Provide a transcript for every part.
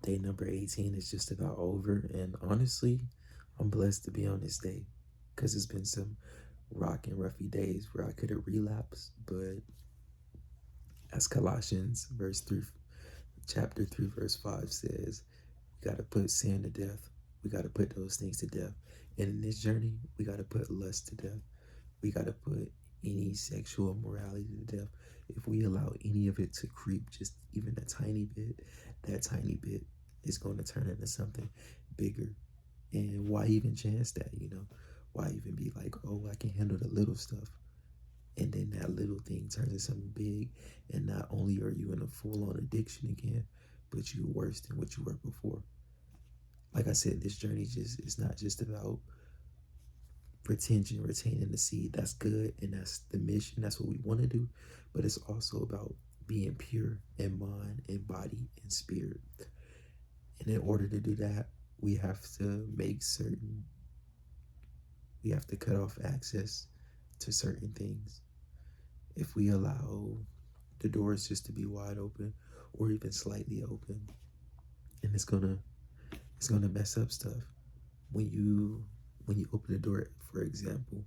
Day number 18 is just about over, and honestly, I'm blessed to be on this day because it's been some rock and roughy days where I could have relapsed, but as Colossians chapter 3, verse 5 says, we got to put sin to death. We got to put those things to death. And in this journey, we got to put lust to death. We got to put any sexual immorality to death. If we allow any of it to creep just even a tiny bit, that tiny bit is going to turn into something bigger. And why even chance that, Why even be like, oh, I can handle the little stuff? And then that little thing turns into something big. And not only are you in a full on addiction again, but you're worse than what you were before. Like I said, this journey just is not just about retention, retaining the seed. That's good, and that's the mission. That's what we want to do. But it's also about being pure in mind and body and spirit. And in order to do that, we have to we have to cut off access to certain things. If we allow the doors just to be wide open or even slightly open, and it's gonna mess up stuff. When you open the door, for example,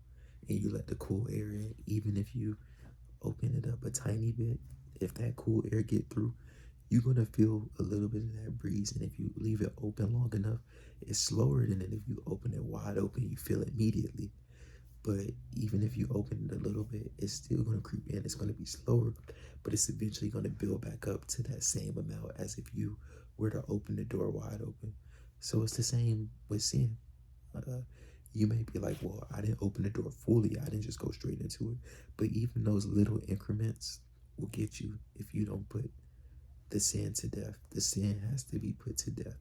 and you let the cool air in, even if you open it up a tiny bit, if that cool air get through, you're gonna feel a little bit of that breeze. And if you leave it open long enough, it's slower than if you open it wide open, you feel it immediately. But even if you open it a little bit, it's still gonna creep in. It's gonna be slower, but it's eventually gonna build back up to that same amount as if you were to open the door wide open. So it's the same with sin. Uh, you may be like, well, I didn't open the door fully. I didn't just go straight into it. But even those little increments will get you if you don't put the sin to death. The sin has to be put to death.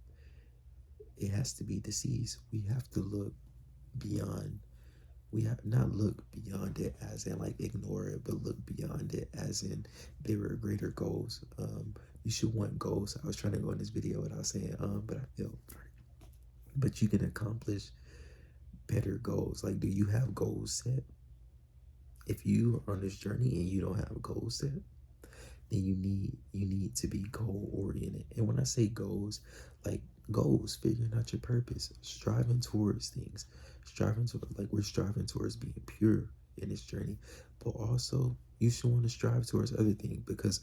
It has to be deceased. We have to look beyond. We have not look beyond it as in like ignore it, but look beyond it as in there are greater goals. You should want goals. I was trying to go in this video without saying but I failed. But you can accomplish better goals. Like, do you have goals set? If you are on this journey and you don't have goals set, then you need to be goal oriented. And when I say goals, like goals, figuring out your purpose, striving towards things, striving to like we're striving towards being pure in this journey. But also you should want to strive towards other things because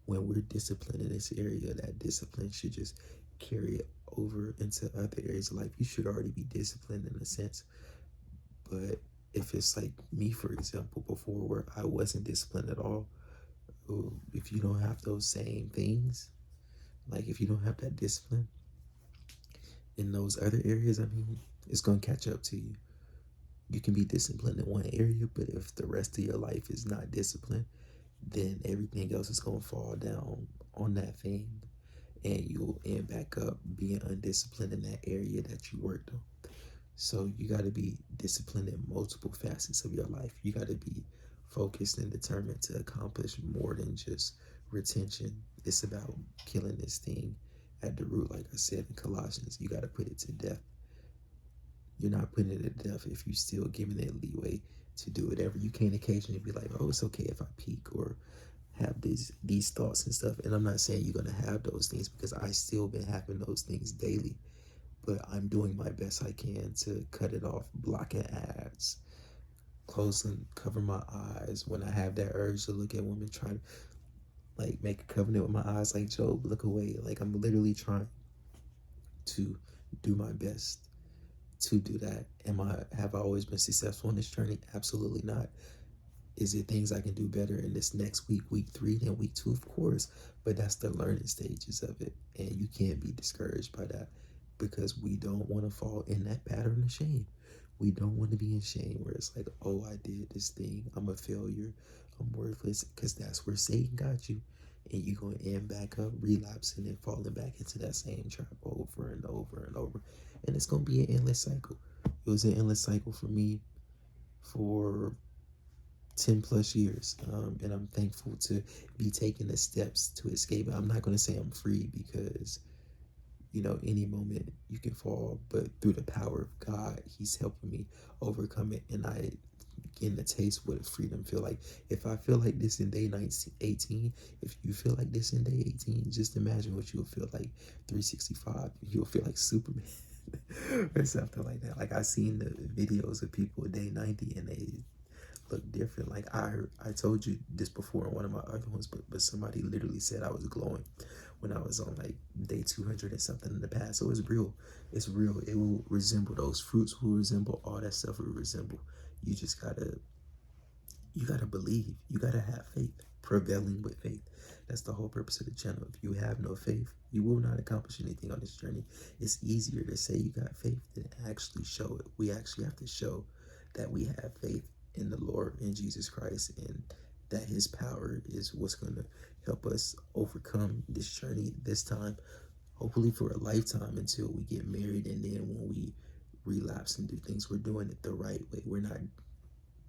when we're disciplined in this area, that discipline should just carry it over into other areas of life. You should already be disciplined in a sense, but if it's like me, for example, before where I wasn't disciplined at all, if you don't have those same things, like if you don't have that discipline in those other areas, I mean, it's going to catch up to you. You can be disciplined in one area, but if the rest of your life is not disciplined, then everything else is going to fall down on that thing, and you'll end back up being undisciplined in that area that you worked on. So you got to be disciplined in multiple facets of your life. You got to be focused and determined to accomplish more than just retention. It's about killing this thing at the root. Like I said in Colossians, you got to put it to death. You're not putting it to death if you're still giving it leeway to do whatever. You can't occasionally be like, oh, it's okay if I peek or have these thoughts and stuff. And I'm not saying you're gonna have those things because I still been having those things daily, but I'm doing my best I can to cut it off, blocking ads, closing, cover my eyes when I have that urge to look at women, trying to like make a covenant with my eyes, like Job, look away. Like I'm literally trying to do my best to do that. Have I always been successful in this journey? Absolutely not. Is it things I can do better in this next week, week 3, than week 2? Of course, but that's the learning stages of it, and you can't be discouraged by that because we don't want to fall in that pattern of shame. We don't want to be in shame where it's like, oh, I did this thing, I'm a failure, I'm worthless, because that's where Satan got you, and you're going to end back up relapsing and falling back into that same trap over and over and over, and it's going to be an endless cycle. It was an endless cycle for me for 10 plus years. And I'm thankful to be taking the steps to escape. I'm not going to say I'm free because, any moment you can fall, but through the power of God, He's helping me overcome it. And I getting to taste what freedom feel like. If I feel like this in day 19, 18, if you feel like this in day 18, just imagine what you'll feel like 365. You'll feel like Superman or something like that. Like I seen the videos of people day 90 and they look different. Like I told you this before in one of my other ones, but somebody literally said I was glowing when I was on like day 200 and something in the past. So it's real. It's real. It will resemble those fruits. Will resemble all that stuff. Will resemble. You just gotta believe. You gotta have faith. Prevailing with faith. That's the whole purpose of the channel. If you have no faith, you will not accomplish anything on this journey. It's easier to say you got faith than actually show it. We actually have to show that we have faith in the Lord, in Jesus Christ, and that his power is what's going to help us overcome this journey this time, hopefully for a lifetime, until we get married. And then when we relapse and do things, we're doing it the right way. We're not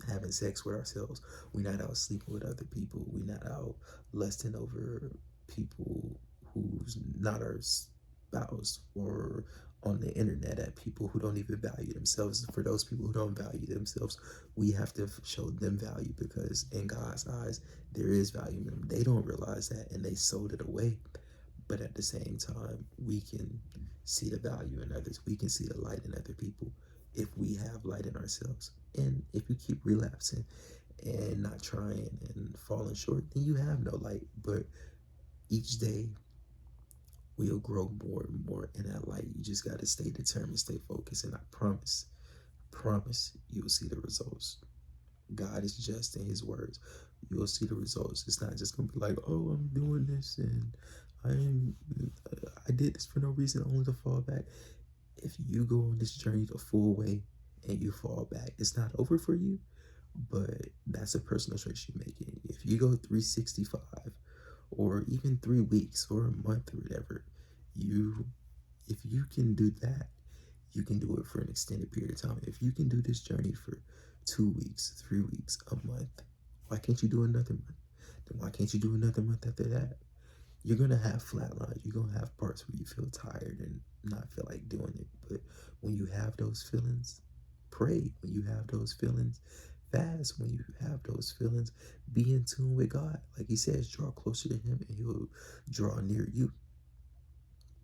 having sex with ourselves. We're not out sleeping with other people. We're not out lusting over people who's not our spouse, or on the internet at people who don't even value themselves. For those people who don't value themselves, we have to show them value, because in God's eyes, there is value in them. They don't realize that and they sold it away. But at the same time, we can see the value in others. We can see the light in other people if we have light in ourselves. And if you keep relapsing and not trying and falling short, then you have no light. But each day we'll grow more and more in that light. You just got to stay determined, stay focused, and I promise you'll see the results. God is just in his words. You'll see the results. It's not just gonna be like, oh, I'm doing this and I did this for no reason, only to fall back. If you go on this journey the full way and you fall back, it's not over for you, but that's a personal choice you're making. If you go 365 or even 3 weeks or a month or whatever, if you can do that, you can do it for an extended period of time. If you can do this journey for 2 weeks, 3 weeks, a month, why can't you do another month? Then why can't you do another month after that? You're gonna have flat lines. You're gonna have parts where you feel tired and not feel like doing it. But when you have those feelings, pray. When you have those feelings, fast. When you have those feelings, be in tune with God. Like he says, draw closer to him and he'll draw near you.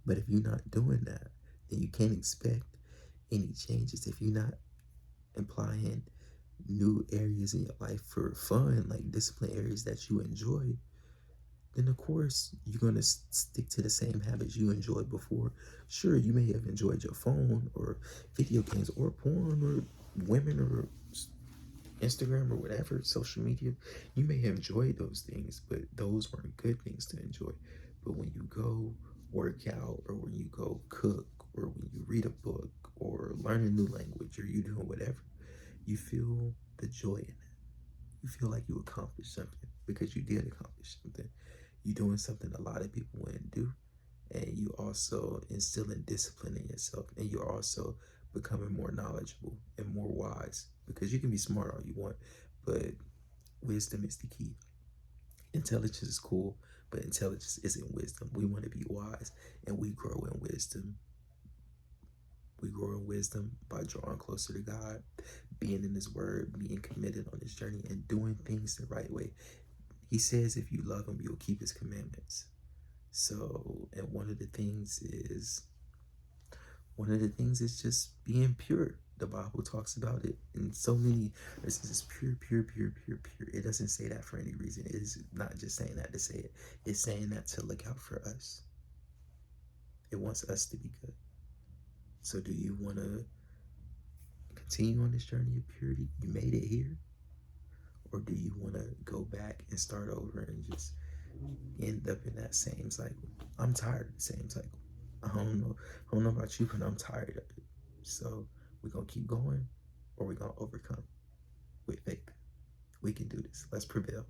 But if you're not doing that, then you can't expect any changes. If you're not implying new areas in your life for fun, like discipline areas that you enjoy, then of course you're going to stick to the same habits you enjoyed before. Sure, you may have enjoyed your phone or video games or porn or women or Instagram or whatever, social media. You may have enjoyed those things, but those weren't good things to enjoy. But when you go work out, or when you go cook, or when you read a book, or learn a new language, or you doing whatever, you feel the joy in it. You feel like you accomplished something because you did accomplish something. You're doing something a lot of people wouldn't do. And you also instilling discipline in yourself. And you're also becoming more knowledgeable and more wise, because you can be smart all you want, but wisdom is the key. Intelligence is cool, but intelligence isn't wisdom. We want to be wise, and we grow in wisdom. We grow in wisdom by drawing closer to God, being in his word, being committed on this journey, and doing things the right way. He says if you love him, you'll keep his commandments. So, and one of the things is just being pure. The Bible talks about it in so many verses. It's pure, pure, pure, pure, pure. It doesn't say that for any reason. It is not just saying that to say it. It's saying that to look out for us. It wants us to be good. So do you want to continue on this journey of purity? You made it here. Or do you want to go back and start over and just end up in that same cycle? I'm tired of the same cycle. I don't know about you, but I'm tired of it. So we're going to keep going, or we're going to overcome with faith. We can do this. Let's prevail.